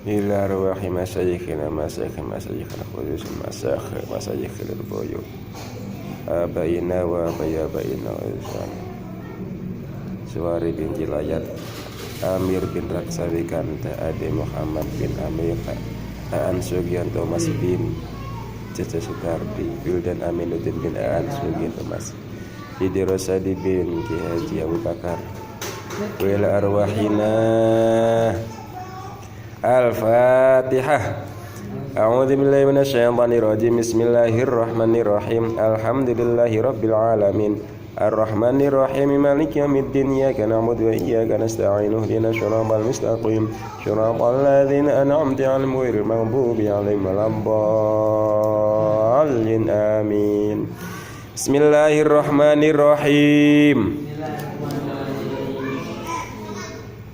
ila arwahi masyayikhina masyayikhina qudus masyayikhil buyut abaina wa abayabaina wa izan Suwari bin Jilayat Amir bin Raksawi Kanta Ade Muhammad bin Amir Aan Sugianto Mas bin Cece Sukardi Wildan Aminuddin bin Aan Sugianto Mas Sidi Rosadi bin Ki Haji Abu Bakar Wila arwahina Al-Fatihah. A'udzu billahi minasyaitonir rajim. Bismillahirrahmanirrahim. Alhamdulillahi rabbil alamin. Ar-Rahmanir Rahim. Maliki yaumiddin. Iyyaka na'budu wa iyyaka nasta'in. Ihdinas siratal mustaqim. Siratal ladzina an'amta 'alaihim ghairil maghdubi 'alaihim waladdallin. Amin. Bismillahirrahmanirrahim.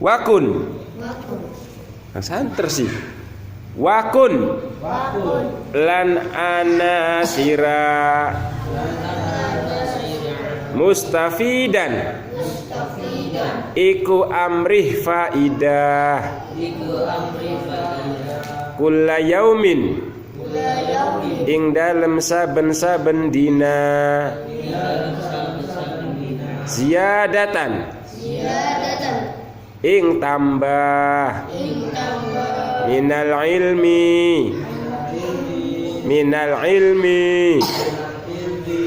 Wakun. Santer sih. Wakun lan ana sira mustafidan iku amrih faidah kulla yaumin ing dalem saben-saben dina ziyadatan ing tambah minal ilmi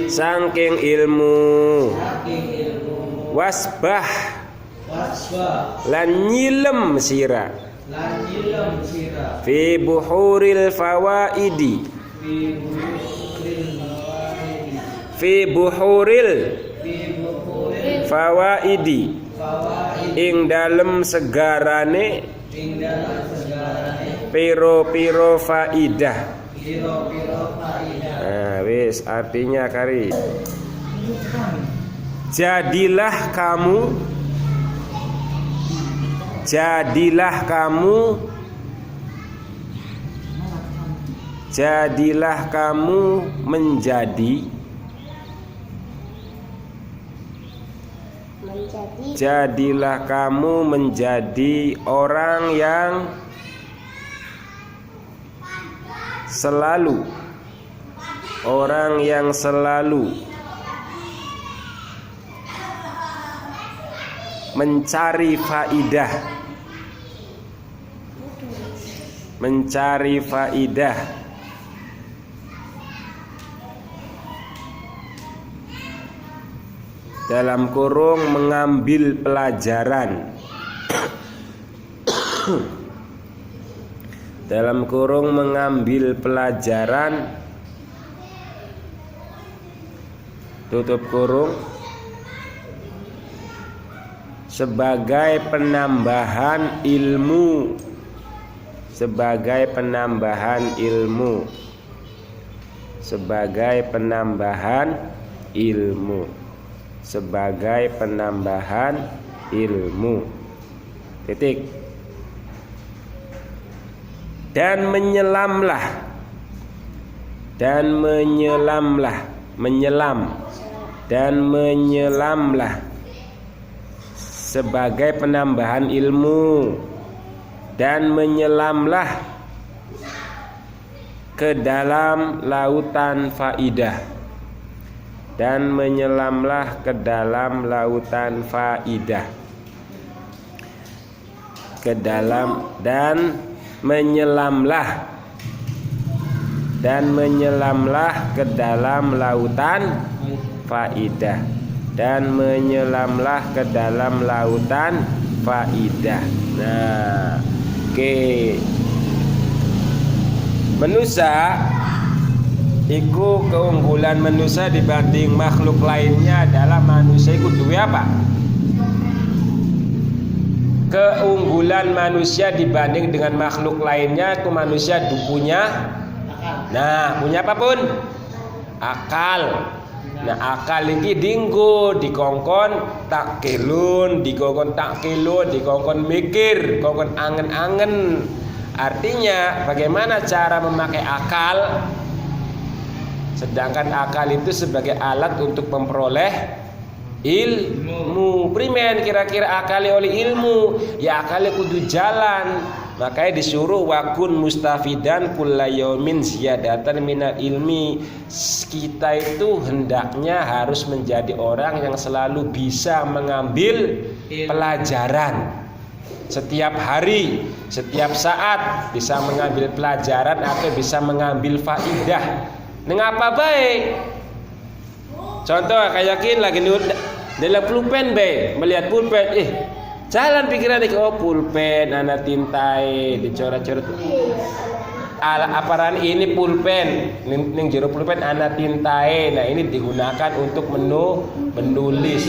saking ilmu wasbah lan nyilem sira fi buhuril fawaidi ing dalem segarane piro-piro faidah. Nah, wis artinya kari. Jadilah kamu menjadi orang yang selalu mencari faidah dalam kurung mengambil pelajaran tutup kurung sebagai penambahan ilmu titik. Dan menyelamlah sebagai penambahan ilmu dan menyelamlah ke dalam lautan faidah dan menyelamlah ke dalam lautan faidah ke dalam dan menyelamlah ke dalam lautan faidah dan menyelamlah ke dalam lautan faidah. Nah, oke. Manusia iku keunggulan manusia dibanding makhluk lainnya adalah manusia iku duwe apa? Keunggulan manusia dibanding dengan makhluk lainnya itu manusia punya apa pun? Akal. Nah, akal ini dinggo dikongkon tak kilun, dikongkon mikir, kongkon angen-angen. Artinya bagaimana cara memakai akal? Sedangkan akal itu sebagai alat untuk memperoleh ilmu. Primen kira-kira akali oleh ilmu, ya akali kudu jalan Makanya disuruh wakun mustafidan kulla yaumin ziyadatan minal ilmi. Kita itu hendaknya harus menjadi orang yang selalu bisa mengambil pelajaran. Setiap hari, setiap saat bisa mengambil pelajaran atau bisa mengambil faidah. Mengapa baik? Contoh kayak gini lagi dalam pulpen baik, melihat pulpen, jalan pikiran ini, oh pulpen anak tintai dicoret-coret. Aparan ini pulpen, ning jero pulpen anak tintai. Nah ini digunakan untuk menulis.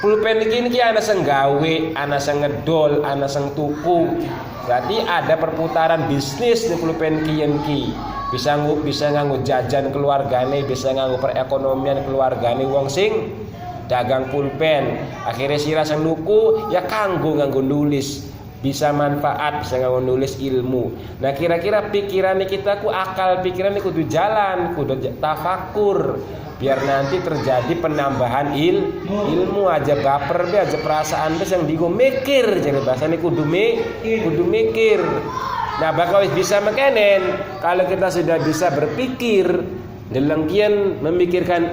Pulpen ini anak sing gawe, anak sing ngedol, anak sing tuku. Berarti ada perputaran bisnis di pulpen ki. Bisa nganggo jajan keluargane, bisa nganggo perekonomian keluargane wong sing dagang pulpen. Akhirnya sira sing nuku ya kanggo nganggo nulis. Bisa manfaat, bisa nganggo nulis ilmu. Nah kira-kira pikiran kita akal pikiran kudu jalan, kudu tafakur. Biar nanti terjadi penambahan ilmu aja baper be aja perasaan be yang digo mikir jadi bahasane kudu mikir. Nah bakal bisa mekenen kalau kita sudah bisa berpikir, delengkian memikirkan,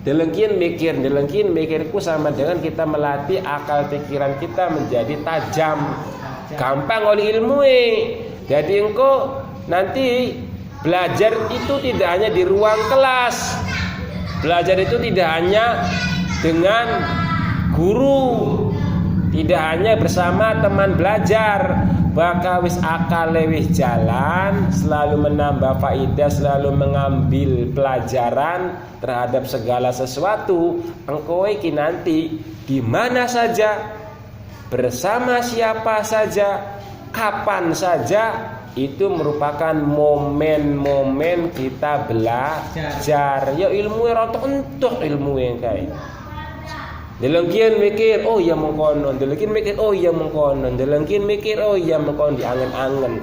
delengkian mikirku sama dengan kita melatih akal pikiran kita menjadi tajam, gampang oleh ilmu. Jadi engkau nanti belajar itu tidak hanya di ruang kelas. Belajar itu tidak hanya dengan guru, tidak hanya bersama teman belajar, bakal wis akal wis jalan, selalu menambah faidah, selalu mengambil pelajaran terhadap segala sesuatu. Engkau iki nanti di mana saja, bersama siapa saja, kapan saja, itu merupakan momen-momen kita belajar. Ya ilmu rotok entuk ilmu yang kayak. Delengkian mikir, oh iya mengkonon. Delengkian mikir, oh iya mengkonon. Delengkian mikir, oh iya mengkonon di angen-angen.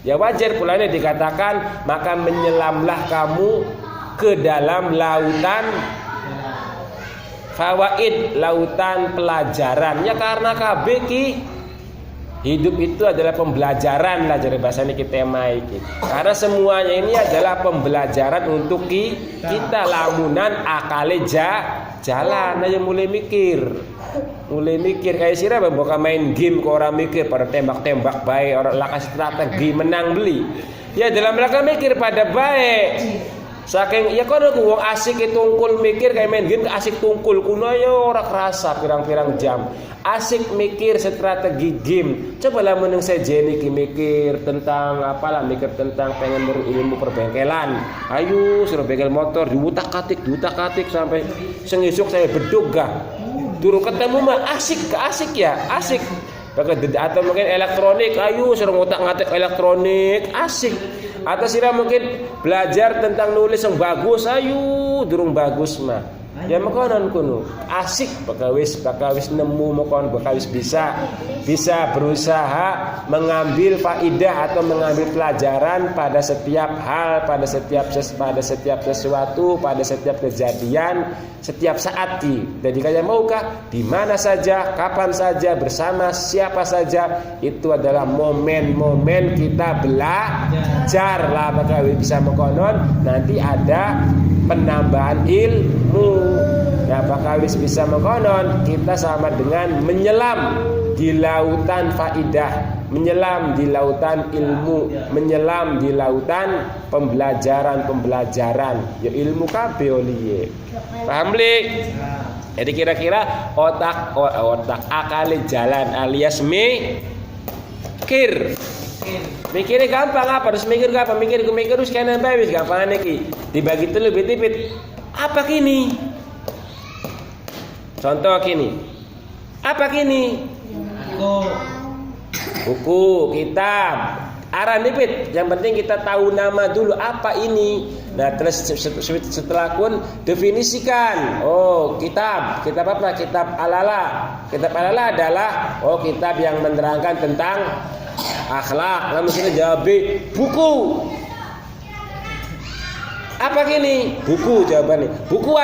Ya wajar pula ini dikatakan, maka menyelamlah kamu ke dalam lautan fawaid, lautan pelajaran. Ya karena kabeh hidup itu adalah pembelajaran lah jadi bahasa ini kita iki. Karena semuanya ini adalah pembelajaran untuk kita lamunan akale jalan aja mulai mikir kayak sira bukan main game kok orang mikir pada tembak-tembak baik orang lakas strategi menang beli. Ya dalam rangka mikir pada baik. Saking ya kono ku wong asik tungkul mikir kayak main game asik tungkul kuno yo ora kerasa pirang-pirang jam. Asik mikir strategi game. Cobalah meneng sejene iki mikir tentang mikir tentang pengen ilmu perbengkelan. Ayo suruh bengkel motor diutak-atik sampai sengisuk saya bedug gah. Durung ketemu mah asik ya, asik. Atau mungkin elektronik, ayo suruh ngotak-ngatik elektronik, asik. Atau sira mungkin belajar tentang nulis yang bagus, ayo durung bagus mah. Ya makanan kuno asik bakal wis nemu makanan bakal wis bisa berusaha mengambil faidah atau mengambil pelajaran pada setiap hal, pada setiap sesuatu, pada setiap kejadian, setiap saat. Jadi kalian maukah di mana saja, kapan saja, bersama siapa saja, itu adalah momen-momen kita belajar lah bakal bisa makanan nanti ada penambahan ilmu. Nah bakal bisa mengkonon kita sama dengan menyelam di lautan faidah, menyelam di lautan ilmu, menyelam di lautan pembelajaran. Ya ilmu kabeh oliye. Paham li? Jadi kira-kira otak akale jalan alias mikir. Mikirnya gampang apa? Terus mikir apa? Mikir terus kanan bae wis gampang iki. Dibagi telu bitipit. Apa kini? Contoh kini. Apa kini? Buku, kitab. Aran nipit. Yang penting kita tahu nama dulu apa ini. Nah, terus setelah kun definisikan. Oh, kitab. Kitab apa? Kitab Alala. Kitab Alala adalah kitab yang menerangkan tentang akhlak. Lalu sini jawab buku. Apa gini? Buku jawabannya. Buku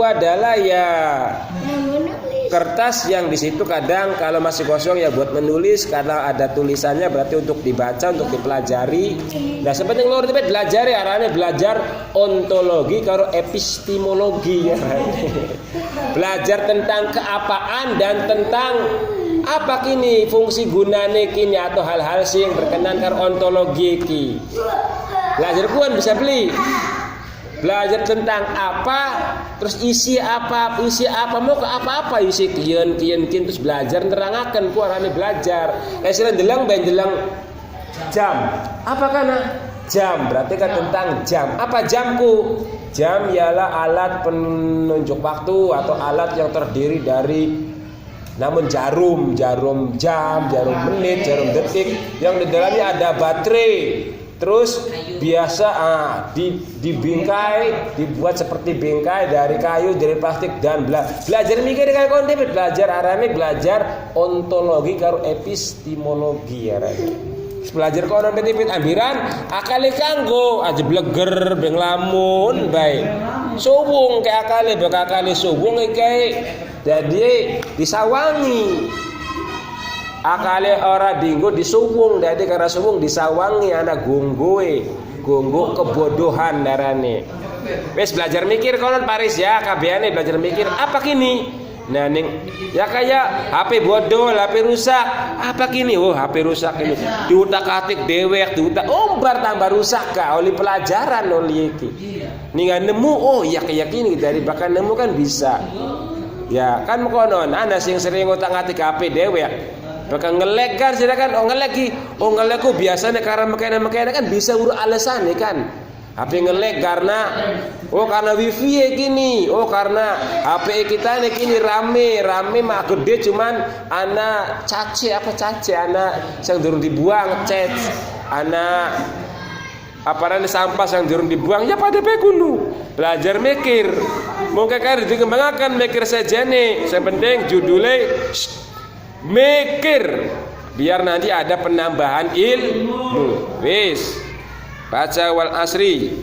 adalah ya kertas yang di situ kadang kalau masih kosong ya buat menulis, kadang ada tulisannya berarti untuk dibaca, untuk dipelajari. Nah sebenarnya luar biasa belajar ya, arane belajar ontologi karo epistemologi ya. Belajar tentang keapaan dan tentang apa kini fungsi gunane kini atau hal-hal sing berkenan karo ontologi ki. Belajar kuan bisa beli. Belajar tentang apa, terus isi apa mau ke apa isi kian terus belajar nerangaken ku arane belajar. Kayak ndelang ben ndelang jam. Apa kana? Jam berarti kan tentang jam. Apa jamku? Jam ialah alat penunjuk waktu atau alat yang terdiri dari namun jarum jam, jarum menit, jarum detik yang di dalamnya ada baterai. Terus biasa dibingkai, dibuat seperti bingkai dari kayu, dari plastik dan belajar mikir kayak konsep, belajar arane belajar ontologi karo epistemologi arane. Belajar kono benefit ambiran akale kanggo aja bleger beng lamun bae. Suwung kayak akale suwung kayak jadi disawangi. Akale ora dinggo disuwung, dadi karena suwung disawangi anak gonggo kebodohan darane. Wes belajar mikir konon Paris ya, kabehane belajar mikir apa kini? Nah ning ya kayak HP bodoh, HP rusak. Apa kini? Oh, HP rusak ini. Diutak-atik dewek, ombar tambah rusak ka oleh pelajaran oleh iki. Ning nemu oh ya kayak gini dari bahkan nemu kan bisa. Ya kan konon ana sing sering utak-atik HP dewek. Bakal ngelek kan silakan ngelekku biasanya karena makanya kan bisa urut alasan kan HP ngelek karena wifi ya gini karena HP kita ini gini rame mak gede cuman anak cace anak yang durung dibuang chat anak aparan sampah yang durung dibuang ya pada pekunu belajar mikir mungkin kan dikembangkan mikir saja nih yang penting judulnya mikir biar nanti ada penambahan ilmu. Wis baca wal asri.